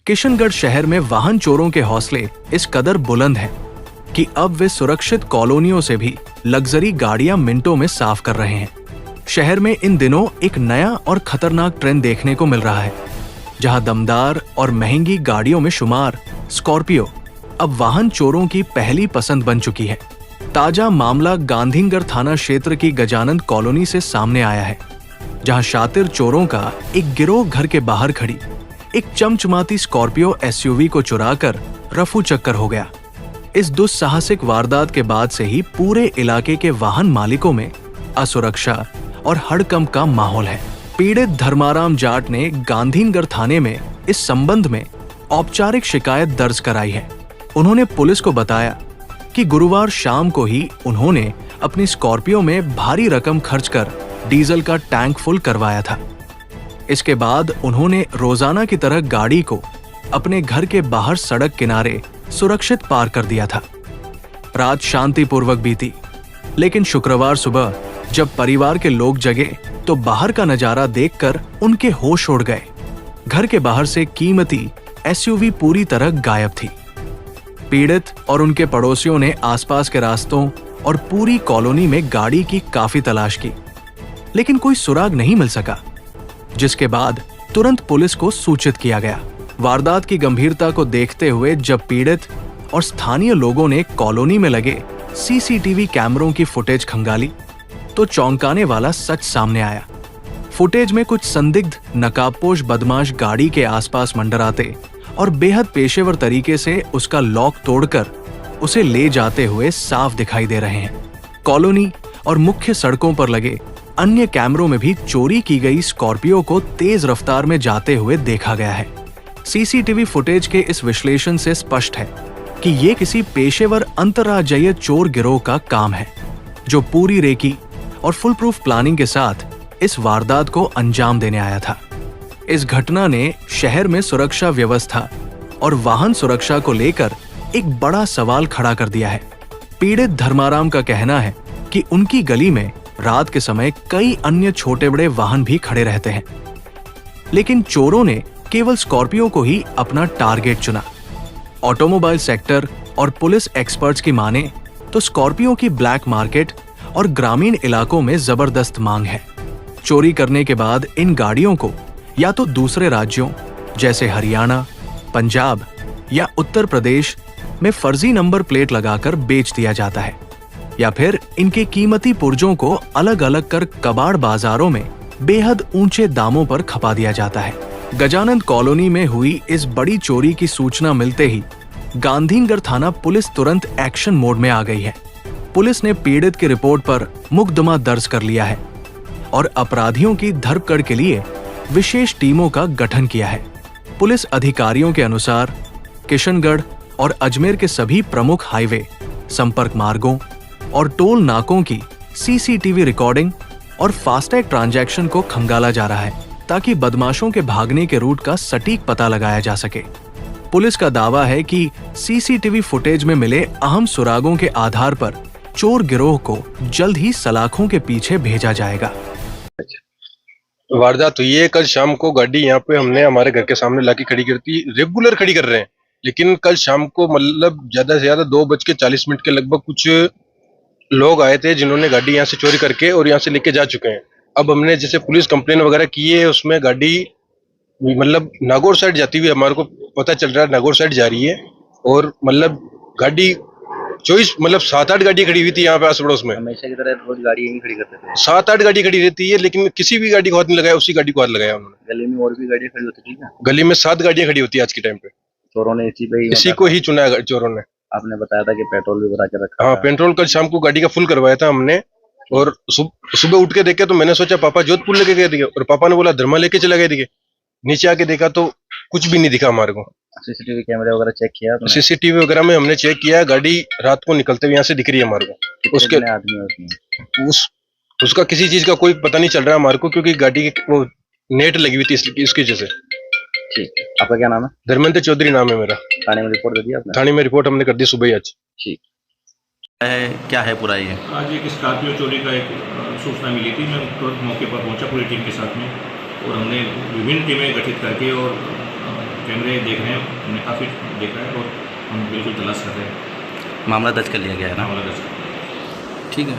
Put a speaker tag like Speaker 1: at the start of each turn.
Speaker 1: किशनगढ़ शहर में वाहन चोरों के हौसले इस कदर बुलंद हैं कि अब वे सुरक्षित कॉलोनियों से भी लग्जरी गाड़ियां मिनटों में साफ कर रहे हैं। शहर में इन दिनों एक नया और खतरनाक ट्रेंड देखने को मिल रहा है, जहां दमदार और महंगी गाड़ियों में शुमार स्कॉर्पियो अब वाहन चोरों की पहली पसंद बन चुकी है। ताजा मामला गांधीनगर थाना क्षेत्र की गजानंद कॉलोनी से सामने आया है, जहां शातिर चोरों का एक गिरोह घर के बाहर खड़ी एक चमचमाती स्कॉर्पियो एसयूवी को चुराकर रफू चक्कर हो गया। इस दुस्साहसिक वारदात के बाद से ही पूरे इलाके के वाहन मालिकों में असुरक्षा और हड़कंप का माहौल है। पीड़ित धर्माराम जाट ने गांधीनगर थाने में इस संबंध में औपचारिक शिकायत दर्ज कराई है। उन्होंने पुलिस को बताया कि गुरुवार शाम को ही उन्होंने अपनी स्कॉर्पियो में भारी रकम खर्च कर डीजल का टैंक फुल करवाया था। इसके बाद उन्होंने रोजाना की तरह गाड़ी को अपने घर के बाहर सड़क किनारे सुरक्षित पार कर दिया था। रात शांतिपूर्वक बीती, लेकिन शुक्रवार सुबह जब परिवार के लोग जगे तो बाहर का नजारा देखकर उनके होश उड़ गए। घर के बाहर से कीमती एसयूवी पूरी तरह गायब थी। पीड़ित और उनके पड़ोसियों ने आसपास के रास्तों और पूरी कॉलोनी में गाड़ी की काफी तलाश की, लेकिन कोई सुराग नहीं मिल सका, जिसके बाद तुरंत पुलिस को सूचित किया गया। वारदात की गंभीरता को देखते हुए जब पीड़ित और स्थानीय लोगों ने कॉलोनी में लगे सीसीटीवी कैमरों की फुटेज खंगाली तो चौंकाने वाला सच सामने आया। फुटेज में कुछ संदिग्ध नकाबपोश बदमाश गाड़ी के आसपास मंडराते और बेहद पेशेवर तरीके से उसका लॉक तोड़कर उसे ले जाते हुए साफ दिखाई दे रहे हैं। कॉलोनी और मुख्य सड़कों पर लगे अन्य कैमरों में भी चोरी की गई स्कॉर्पियो को तेज रफ्तार में जाते हुए देखा गया है। सीसीटीवी फुटेज के इस विश्लेषण से स्पष्ट है कि ये किसी पेशेवर अंतर्राज्यीय चोर गिरोह का काम है, जो पूरी रेकी और फुल प्रूफ प्लानिंग के साथ इस वारदात को अंजाम देने आया था। इस घटना ने शहर में सुरक्षा व्यवस्था और वाहन सुरक्षा को लेकर एक बड़ा सवाल खड़ा कर दिया है। पीड़ित धर्माराम का कहना है कि उनकी गली में रात के समय कई अन्य छोटे बड़े वाहन भी खड़े रहते हैं, लेकिन चोरों ने केवल स्कॉर्पियो को ही अपना टारगेट चुना। ऑटोमोबाइल सेक्टर और पुलिस एक्सपर्ट्स की माने तो स्कॉर्पियो की ब्लैक मार्केट और ग्रामीण इलाकों में जबरदस्त मांग है। चोरी करने के बाद इन गाड़ियों को या तो दूसरे राज्यों जैसे हरियाणा, पंजाब या उत्तर प्रदेश में फर्जी नंबर प्लेट लगाकर बेच दिया जाता है, या फिर इनके कीमती पुर्जों को अलग अलग कर कबाड़ बाजारों में बेहद ऊंचे दामों पर खपा दिया जाता है। गजानंद कॉलोनी में हुई इस बड़ी चोरी की सूचना मिलते ही गांधीनगर थाना पुलिस तुरंत एक्शन मोड में आ गई है। पुलिस ने पीड़ित की रिपोर्ट पर मुकदमा दर्ज कर लिया है और अपराधियों की धरपकड़ के लिए विशेष टीमों का गठन किया है। पुलिस अधिकारियों के अनुसार किशनगढ़ और अजमेर के सभी प्रमुख हाईवे, संपर्क मार्गों और टोल नाकों की सीसीटीवी रिकॉर्डिंग और फास्टैग ट्रांजैक्शन को खंगाला जा रहा है, ताकि बदमाशों के भागने के रूट का सटीक पता लगाया जा सके। पुलिस का दावा है कि सीसीटीवी फुटेज में मिले अहम सुरागों के आधार पर चोर गिरोह को जल्द ही सलाखों के पीछे भेजा जाएगा।
Speaker 2: वारदात हुई है कल शाम को। गाड़ी यहाँ पे हमने हमारे घर के सामने लाके खड़ी कर दी, रेगुलर खड़ी कर रहे हैं, लेकिन कल शाम को मतलब ज्यादा से ज्यादा 2:40 के लगभग कुछ लोग आए थे, जिन्होंने गाड़ी यहाँ से चोरी करके और यहाँ से लेके जा चुके हैं। अब हमने जैसे पुलिस कंप्लेन वगैरह की है, उसमें गाड़ी मतलब नागौर साइड जाती हुई हमारे को पता चल रहा है नागौर साइड जा रही है, और मतलब गाड़ी 7-8 गाड़ी खड़ी हुई थी यहाँ पे आस पड़ोस में।
Speaker 3: हमेशा की तरह रोज गाड़ी यहीं खड़ी करते थे।
Speaker 2: 7-8 गाड़ी खड़ी रहती है, लेकिन किसी भी गाड़ी को हाथ नहीं लगाया, उसी गाड़ी को हाथ लगाया उन्होंने।
Speaker 3: गली में और भी गाड़ियां खड़ी होती थी।
Speaker 2: गली में 7 गाड़ियां खड़ी होती है आज के टाइम पे।
Speaker 3: चोरों ने इसी
Speaker 2: को ही चुना है चोरों ने।
Speaker 3: आपने बताया था कि पेट्रोल भी भरा के रखा।
Speaker 2: हाँ, पेट्रोल कल शाम को गाड़ी का फुल करवाया था हमने, और सुबह उठ के देखे तो मैंने सोचा पापा जोधपुर लेके गए थे, और पापा ने बोला धर्मा लेके चला गए थे। नीचे आके देखा तो कुछ भी नहीं दिखा हमारे को।
Speaker 3: सीसीटीवी कैमरे वगैरह चेक किया?
Speaker 2: सीसीटीवी वगैरह में हमने चेक किया, गाड़ी रात को निकलते हुए यहाँ से दिख रही है हमारे को। उसके आदमी उसका किसी चीज का कोई पता नहीं चल रहा है हमारे को, क्योंकि गाड़ी की वो नेट लगी हुई थी इसकी वजह से।
Speaker 3: ठीक, आपका क्या नाम है?
Speaker 2: धर्मेंद्र चौधरी नाम है मेरा।
Speaker 3: थाने में रिपोर्ट दे दी आपने?
Speaker 2: थाने में रिपोर्ट हमने कर दी सुबह ही आज।
Speaker 3: ठीक क्या है पूरा ये?
Speaker 4: आज एक स्कॉर्पियो चोरी का एक सूचना मिली थी। मैं तुरंत मौके पर पहुंचा पूरी टीम के साथ में, और हमने विभिन्न टीमें गठित करके और कैमरे देख रहे हैं, हमने काफ़ी देखा है और हम बिल्कुल तलाश कर रहे हैं।
Speaker 3: मामला दर्ज कर लिया गया है ना?
Speaker 4: मामला दर्ज